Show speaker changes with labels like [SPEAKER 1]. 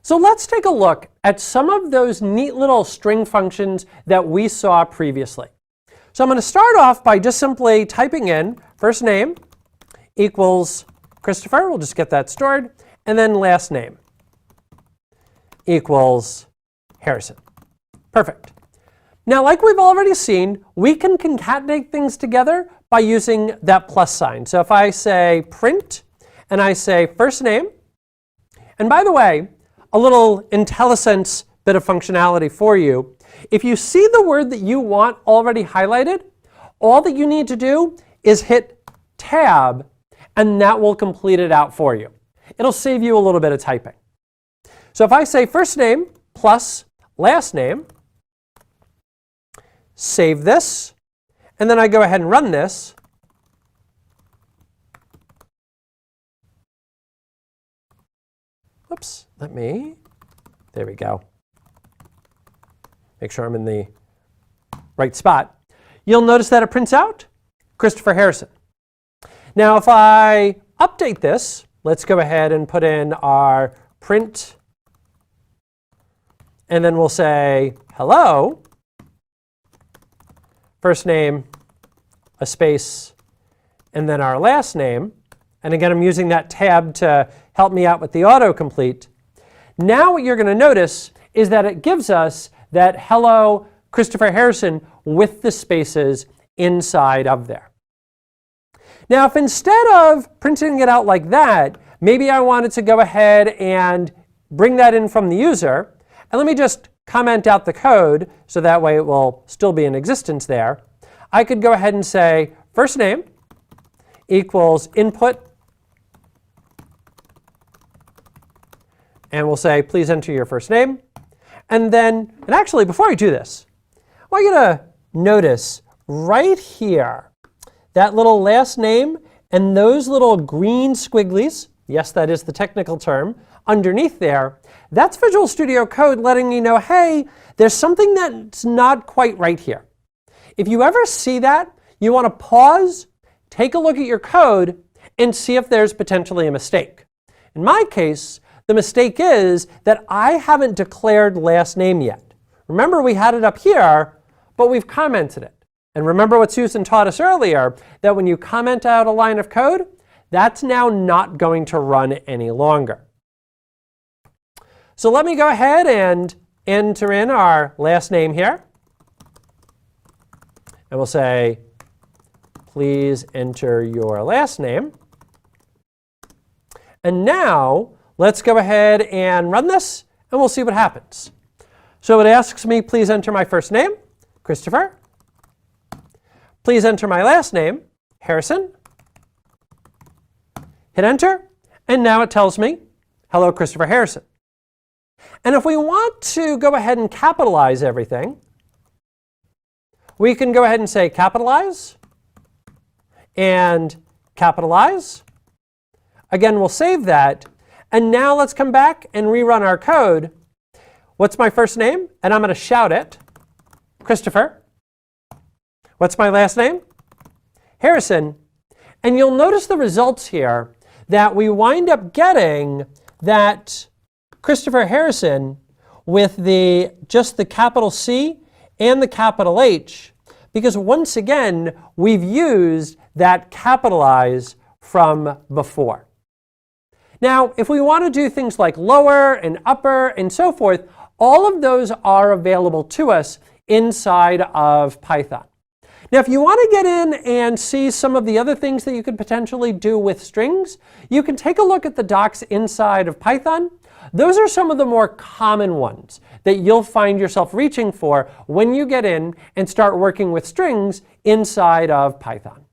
[SPEAKER 1] So let's take a look at some of those neat little string functions that we saw previously. So I'm going to start off by just simply typing in first name equals Christopher. We'll just get that stored. And then last name equals Harrison. Perfect. Now, like we've already seen, we can concatenate things together by using that plus sign. So if I say print and I say first name, and by the way, a little IntelliSense bit of functionality for you. If you see the word that you want already highlighted, all that you need to do is hit Tab, and that will complete it out for you. It'll save you a little bit of typing. So if I say first name plus last name, save this, and then I go ahead and run this, whoops, there we go. Make sure I'm in the right spot. You'll notice that it prints out Christopher Harrison. Now, if I update this, let's go ahead and put in our print, and then we'll say hello, first name, a space, and then our last name. And again, I'm using that tab to help me out with the autocomplete. Now what you're going to notice is that it gives us that hello Christopher Harrison with the spaces inside of there. Now, if instead of printing it out like that, maybe I wanted to go ahead and bring that in from the user, and let me just comment out the code so that way it will still be in existence there. I could go ahead and say first name equals input, and we'll say please enter your first name. And then, and actually before I do this, I want you to notice right here that little last name and those little green squigglies, yes, that is the technical term, underneath there, that's Visual Studio Code letting you know, hey, there's something that's not quite right here. If you ever see that, you want to pause, take a look at your code, and see if there's potentially a mistake. In my case, the mistake is that I haven't declared last name yet. Remember, we had it up here, but we've commented it. And remember what Susan taught us earlier, that when you comment out a line of code, that's now not going to run any longer. So let me go ahead and enter in our last name here. And we'll say, please enter your last name. And now, let's go ahead and run this, and we'll see what happens. So it asks me, please enter my first name, Christopher. Please enter my last name, Harrison. Hit enter, and now it tells me, hello, Christopher Harrison. And if we want to go ahead and capitalize everything, we can go ahead and say capitalize and capitalize. Again, we'll save that. And now let's come back and rerun our code. What's my first name? And I'm going to shout it, Christopher. What's my last name? Harrison. And you'll notice the results here that we wind up getting that Christopher Harrison with just the capital C and the capital H, because once again, we've used that capitalize from before. Now, if we want to do things like lower and upper and so forth, all of those are available to us inside of Python. Now, if you want to get in and see some of the other things that you could potentially do with strings, you can take a look at the docs inside of Python. Those are some of the more common ones that you'll find yourself reaching for when you get in and start working with strings inside of Python.